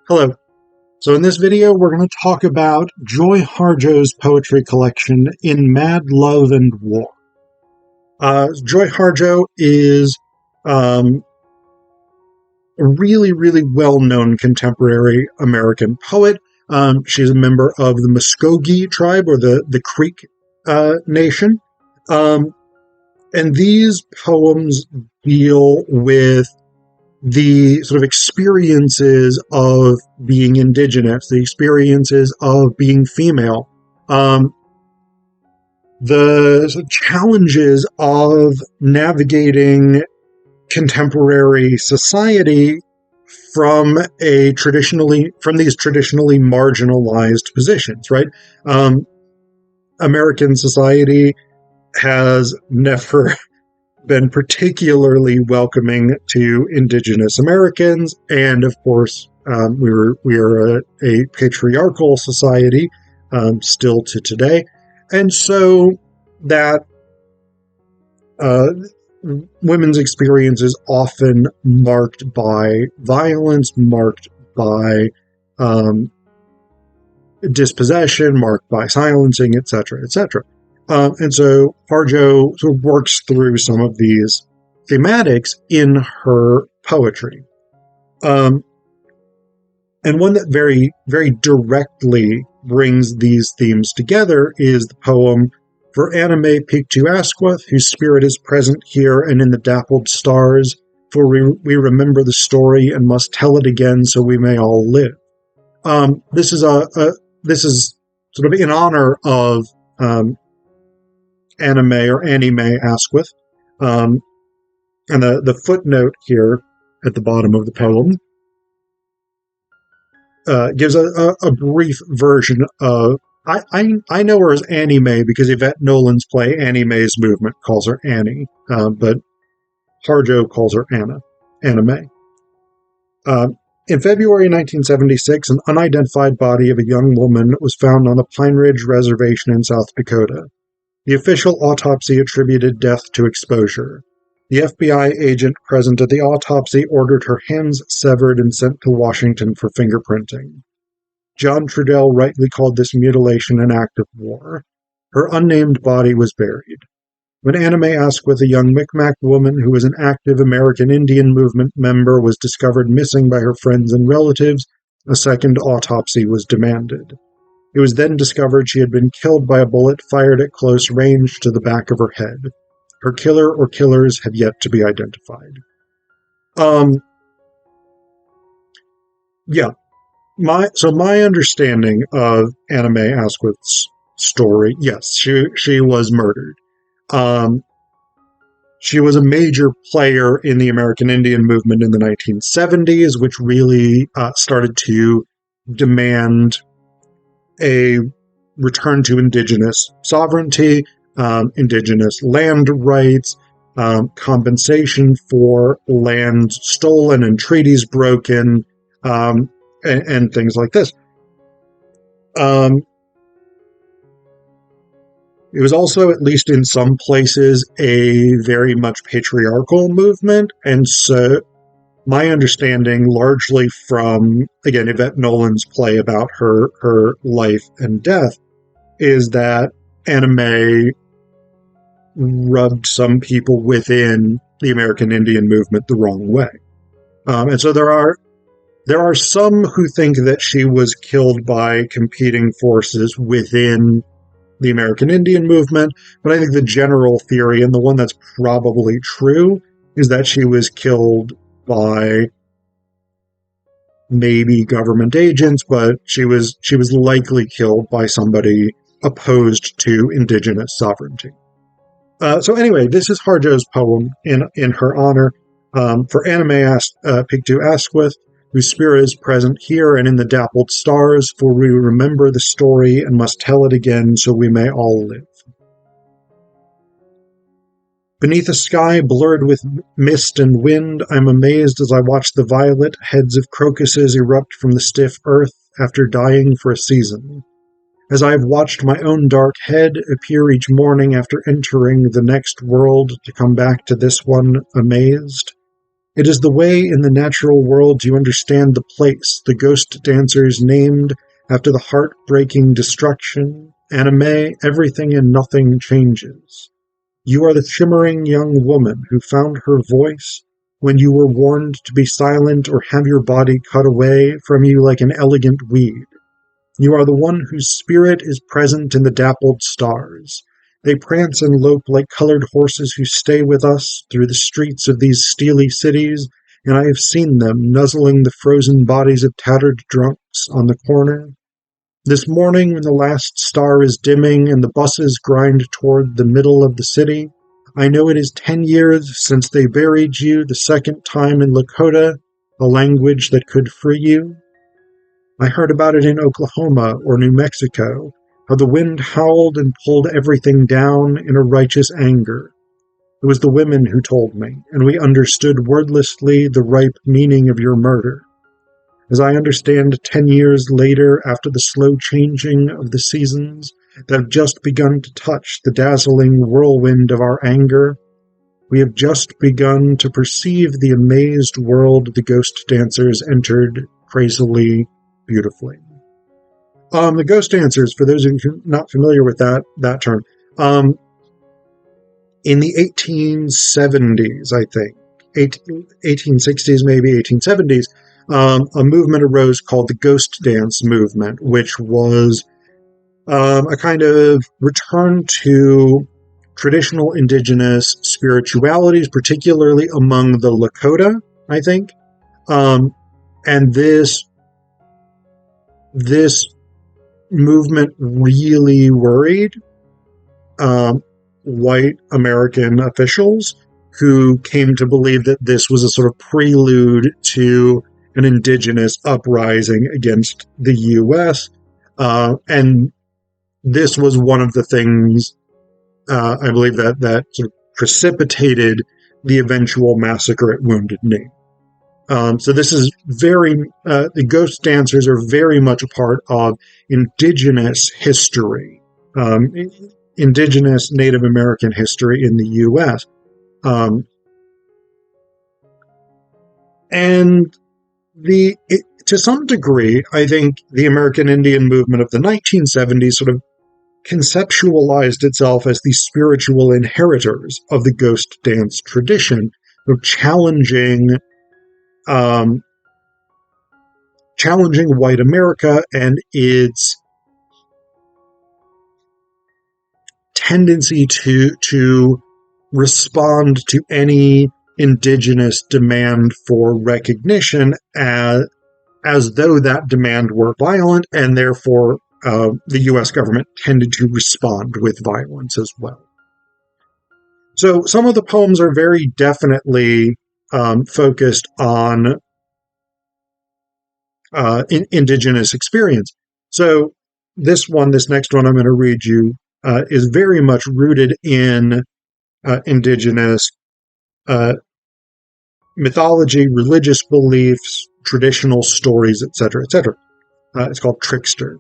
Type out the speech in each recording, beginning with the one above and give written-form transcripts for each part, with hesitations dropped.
Hello. So in this video, we're going to talk about Joy Harjo's poetry collection, In Mad Love and War. Joy Harjo is a really, really well-known contemporary American poet. She's a member of the Muskogee tribe, or the Creek Nation. And these poems deal with the sort of experiences of being Indigenous, the experiences of being female, the sort of challenges of navigating contemporary society from these traditionally marginalized positions, right? American society has never been particularly welcoming to Indigenous Americans, and of course, we are a patriarchal society still to today, and so that women's experience is often marked by violence, marked by dispossession, marked by silencing, etc., etc. And so Harjo sort of works through some of these thematics in her poetry. And one that very, very directly brings these themes together is the poem For Anime Pigtu Asquith, whose spirit is present here and in the dappled stars, for we remember the story and must tell it again so we may all live. This is sort of in honor of Anime Asquith. And the footnote here at the bottom of the poem gives a brief version of, I know her as Annie Mae because Yvette Nolan's play Annie Mae's Movement calls her Annie, but Harjo calls her Anna Mae. In February 1976, an unidentified body of a young woman was found on the Pine Ridge Reservation in South Dakota. The official autopsy attributed death to exposure. The FBI agent present at the autopsy ordered her hands severed and sent to Washington for fingerprinting. John Trudell rightly called this mutilation an act of war. Her unnamed body was buried. When Anime Asquith, a young Micmac woman who was an active American Indian movement member, was discovered missing by her friends and relatives, a second autopsy was demanded. It was then discovered she had been killed by a bullet fired at close range to the back of her head. Her killer or killers have yet to be identified. My understanding of Anime Asquith's story, yes, she was murdered. She was a major player in the American Indian movement in the 1970s, which really started to demand a return to Indigenous sovereignty, Indigenous land rights, compensation for land stolen and treaties broken, and things like this. It was also, at least in some places, a very much patriarchal movement, and so my understanding, largely from, again, Yvette Nolan's play about her life and death, is that Anna Mae rubbed some people within the American Indian movement the wrong way. And so there are some who think that she was killed by competing forces within the American Indian movement, but I think the general theory, and the one that's probably true, is that she was killed by maybe government agents, but she was likely killed by somebody opposed to Indigenous sovereignty. So anyway, this is Harjo's poem in her honor, for Anime Pigtu Asquith, whose spirit is present here and in the dappled stars, for we remember the story and must tell it again so we may all live. Beneath a sky blurred with mist and wind, I'm amazed as I watch the violet heads of crocuses erupt from the stiff earth after dying for a season. As I have watched my own dark head appear each morning after entering the next world to come back to this one amazed, It is the way in the natural world you understand the place, the ghost dancers named after the heart-breaking destruction. Anime, everything and nothing changes. You are the shimmering young woman who found her voice when you were warned to be silent or have your body cut away from you like an elegant weed. You are the one whose spirit is present in the dappled stars. They prance and lope like colored horses who stay with us through the streets of these steely cities, and I have seen them nuzzling the frozen bodies of tattered drunks on the corner. This morning, when the last star is dimming and the buses grind toward the middle of the city, I know it is 10 years since they buried you the second time in Lakota, a language that could free you. I heard about it in Oklahoma or New Mexico, how the wind howled and pulled everything down in a righteous anger. It was the women who told me, and we understood wordlessly the ripe meaning of your murder. As I understand 10 years later, after the slow changing of the seasons that have just begun to touch the dazzling whirlwind of our anger, we have just begun to perceive the amazed world the ghost dancers entered crazily, beautifully. The ghost dancers, for those of you not familiar with that term, in the 1870s, I think, 1860s, maybe 1870s, a movement arose called the Ghost Dance Movement, which was a kind of return to traditional indigenous spiritualities, particularly among the Lakota, I think. And this movement really worried white American officials who came to believe that this was a sort of prelude to an indigenous uprising against the U.S. And this was one of the things, I believe, that sort of precipitated the eventual massacre at Wounded Knee. So this is the ghost dancers are very much a part of indigenous history, indigenous Native American history in the U.S. And to some degree, I think the American Indian movement of the 1970s sort of conceptualized itself as the spiritual inheritors of the ghost dance tradition, of challenging white America and its tendency to respond to any indigenous demand for recognition as though that demand were violent, and therefore the U.S. government tended to respond with violence as well. So some of the poems are very definitely focused on indigenous experience. So this next one I'm going to read you, is very much rooted in indigenous mythology, religious beliefs, traditional stories, etc., etc. It's called Trickster.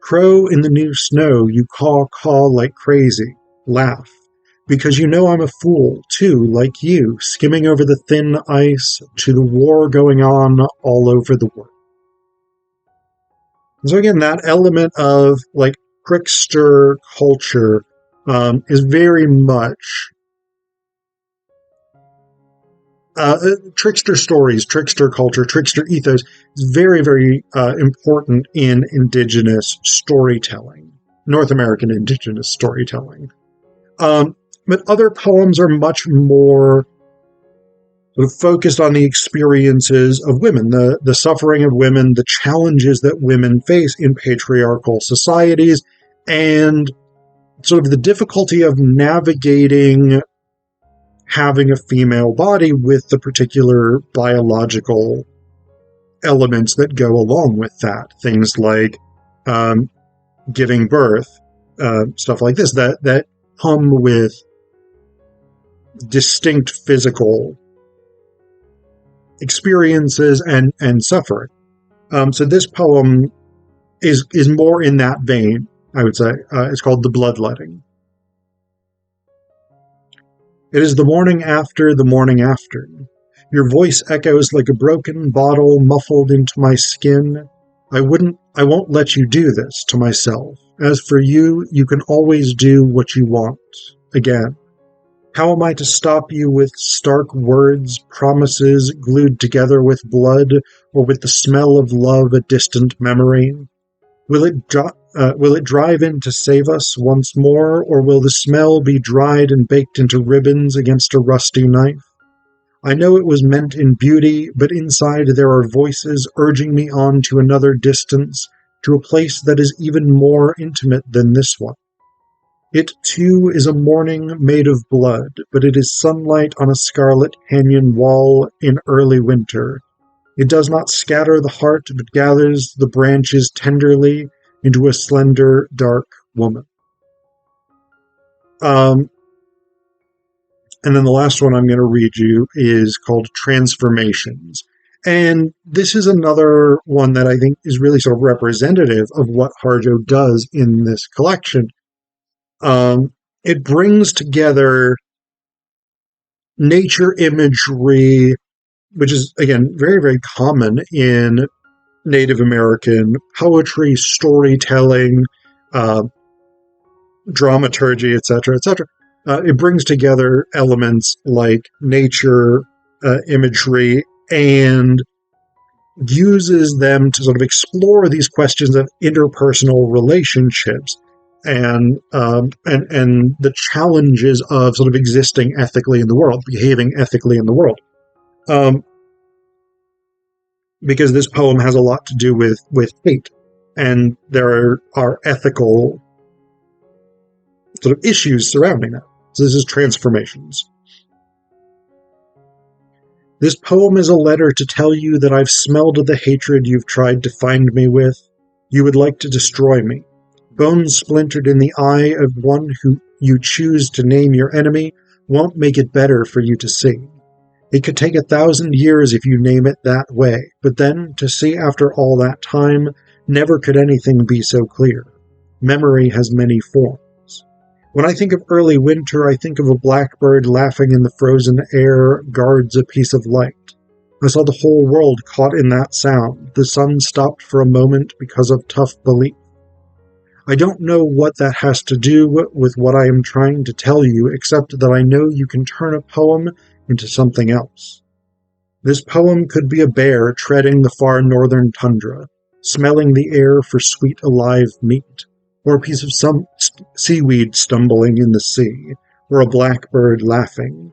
Crow in the new snow, you caw like crazy. Laugh. Because you know I'm a fool, too, like you, skimming over the thin ice to the war going on all over the world. So again, that element of like trickster culture is very much trickster stories, trickster culture, trickster ethos is very, very important in indigenous storytelling, North American indigenous storytelling. But other poems are much more sort of focused on the experiences of women, the suffering of women, the challenges that women face in patriarchal societies, and sort of the difficulty of navigating having a female body with the particular biological elements that go along with that. Things like giving birth, stuff like this, that come with distinct physical experiences and suffering. So this poem is more in that vein, I would say. It's called The Bloodletting. It is the morning after the morning after. Your voice echoes like a broken bottle muffled into my skin. I won't let you do this to myself. As for you, you can always do what you want. Again. How am I to stop you with stark words, promises glued together with blood, or with the smell of love a distant memory? Will it drive in to save us once more, or will the smell be dried and baked into ribbons against a rusty knife? I know it was meant in beauty, but inside there are voices urging me on to another distance, to a place that is even more intimate than this one. It, too, is a morning made of blood, but it is sunlight on a scarlet canyon wall in early winter. It does not scatter the heart, but gathers the branches tenderly into a slender, dark woman. And then the last one I'm going to read you is called Transformations. And this is another one that I think is really sort of representative of what Harjo does in this collection. It brings together nature imagery, which is, again, very, very common in Native American poetry, storytelling, dramaturgy, etc., etc. It brings together elements like nature imagery and uses them to sort of explore these questions of interpersonal relationships and the challenges of sort of existing ethically in the world, behaving ethically in the world. Because this poem has a lot to do with hate, and there are ethical sort of issues surrounding that. So this is Transformations. This poem is a letter to tell you that I've smelled the hatred you've tried to find me with. You would like to destroy me. Bones splintered in the eye of one who you choose to name your enemy won't make it better for you to see. It could take 1,000 years if you name it that way, but then, to see after all that time, never could anything be so clear. Memory has many forms. When I think of early winter, I think of a blackbird laughing in the frozen air guards a piece of light. I saw the whole world caught in that sound. The sun stopped for a moment because of tough belief. I don't know what that has to do with what I am trying to tell you, except that I know you can turn a poem into something else. This poem could be a bear treading the far northern tundra, smelling the air for sweet alive meat, or a piece of some seaweed stumbling in the sea, or a blackbird laughing.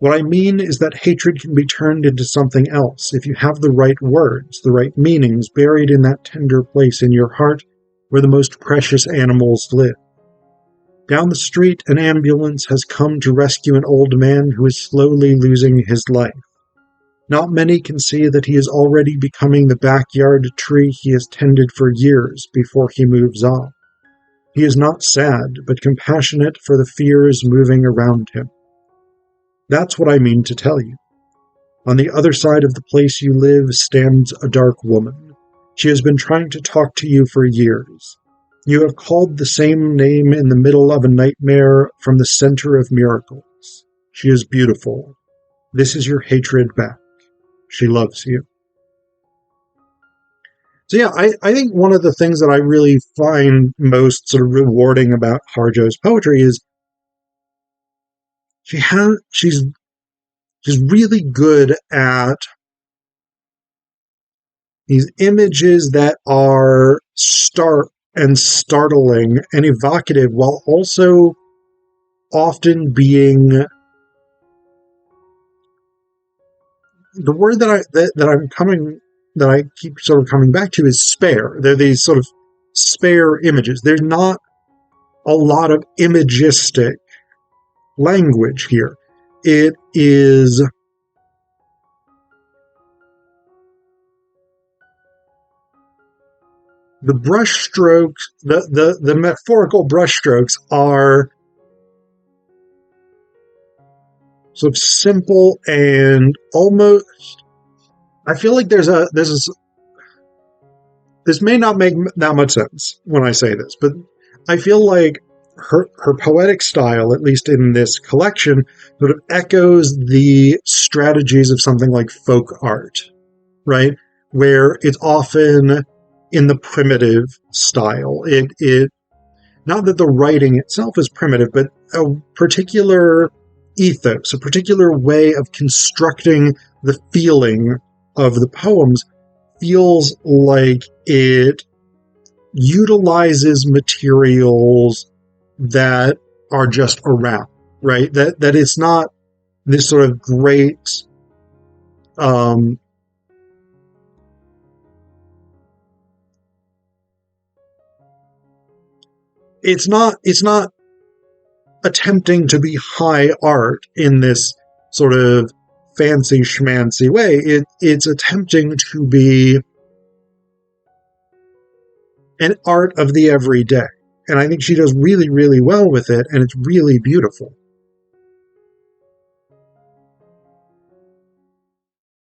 What I mean is that hatred can be turned into something else if you have the right words, the right meanings buried in that tender place in your heart where the most precious animals live. Down the street, an ambulance has come to rescue an old man who is slowly losing his life. Not many can see that he is already becoming the backyard tree he has tended for years before he moves on. He is not sad, but compassionate for the fears moving around him. That's what I mean to tell you. On the other side of the place you live stands a dark woman. She has been trying to talk to you for years. You have called the same name in the middle of a nightmare from the center of miracles. She is beautiful. This is your hatred back. She loves you. So yeah, I think one of the things that I really find most sort of rewarding about Harjo's poetry is she's really good at these images that are stark and startling and evocative, while also often being the word that I keep sort of coming back to is spare. They're these sort of spare images. There's not a lot of imagistic language here. It is the brushstrokes, the metaphorical brushstrokes are sort of simple and almost. I feel like this may not make that much sense when I say this, but I feel like her poetic style, at least in this collection, sort of echoes the strategies of something like folk art, right? Where it's often in the primitive style. It not that the writing itself is primitive, but a particular ethos, a particular way of constructing the feeling of the poems feels like it utilizes materials that are just around, right? That it's not this sort of great um, it's not attempting to be high art in this sort of fancy schmancy way. It's attempting to be an art of the everyday. And I think she does really, really well with it, and it's really beautiful.